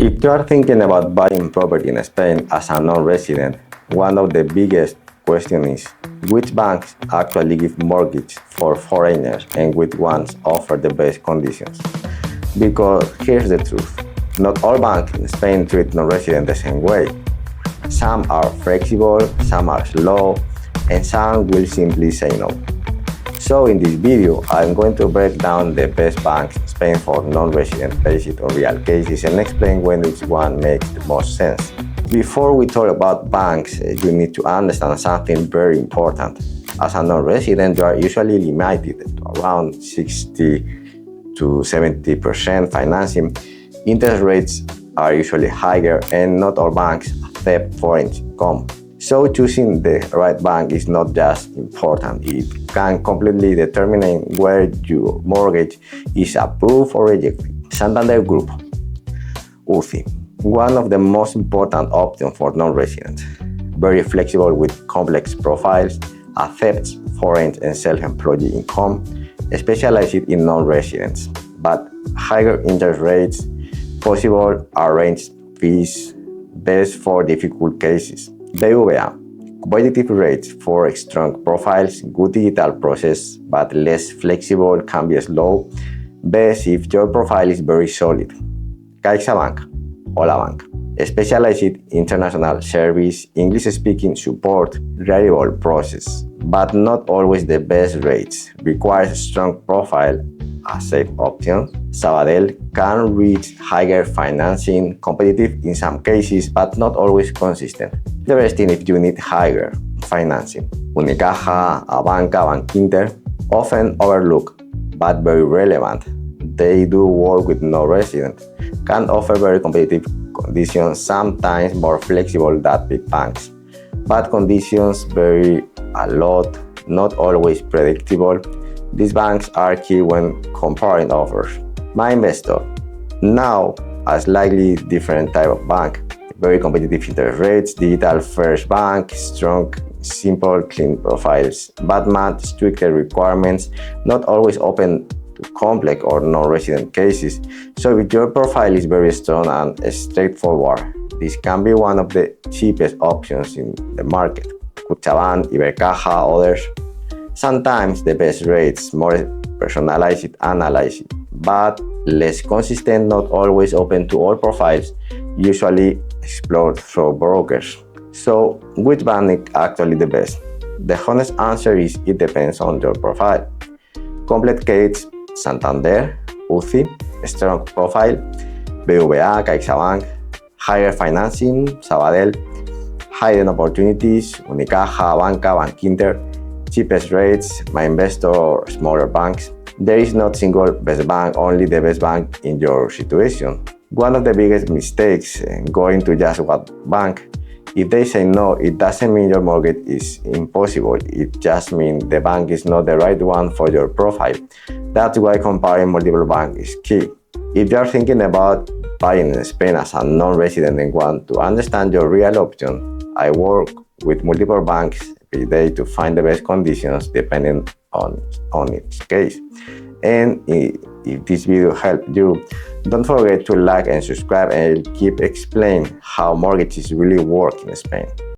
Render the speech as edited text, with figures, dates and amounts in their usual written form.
If you are thinking about buying property in Spain as a non-resident, one of the biggest questions is which banks actually give mortgage for foreigners and which ones offer the best conditions. Because here's the truth, not all banks in Spain treat non-residents the same way. Some are flexible, some are slow, and some will simply say no. So in this video, I'm going to break down the best banks in Spain for non-residents based on real cases and explain when which one makes the most sense. Before we talk about banks, you need to understand something very important. As a non-resident, you are usually limited to around 60 to 70% financing. Interest rates are usually higher and not all banks accept foreign income. So choosing the right bank is not just important, it can completely determine where your mortgage is approved or rejected. Santander Group, UCI, one of the most important options for non-residents. Very flexible with complex profiles, accepts foreign and self-employed income, specialized in non-residents, but higher interest rates, possible arranged fees, best for difficult cases. BBVA, competitive rates for strong profiles, good digital process, but less flexible, can be slow, best if your profile is very solid. CaixaBank, Hola Bank, specialized international service, English-speaking support, reliable process, but not always the best rates, requires strong profile, a safe option. Sabadell can reach higher financing, competitive in some cases, but not always consistent. Interesting if you need higher financing. Unicaja, Abanca, Bankinter, often overlooked, but very relevant. They do work with non-residents, can offer very competitive conditions, sometimes more flexible than big banks. But conditions vary a lot, not always predictable. These banks are key when comparing offers. MyInvestor, now a slightly different type of bank. Very competitive interest rates, digital first bank, strong, simple, clean profiles, but much stricter requirements, not always open to complex or non-resident cases. So if your profile is very strong and straightforward, this can be one of the cheapest options in the market. Cuchabank, Ibercaja, others. Sometimes the best rates, more personalized, analyzed, but less consistent, not always open to all profiles, usually explored through brokers. So which bank is actually the best? The honest answer is it depends on your profile. Complete case, Santander, UCI, strong profile, BBVA, CaixaBank, higher financing, Sabadell, hidden opportunities, Unicaja, Banca, Bankinter, cheapest rates, MyInvestor, smaller banks. There is not single best bank, only the best bank in your situation. One of the biggest mistakes going to just one bank. If they say no, it doesn't mean your mortgage is impossible. It just means the bank is not the right one for your profile. That's why comparing multiple banks is key. If you are thinking about buying in Spain as a non-resident and want to understand your real option, I work with multiple banks every day to find the best conditions depending on each case. And if this video helped you, don't forget to like and subscribe, and I'll keep explaining how mortgages really work in Spain.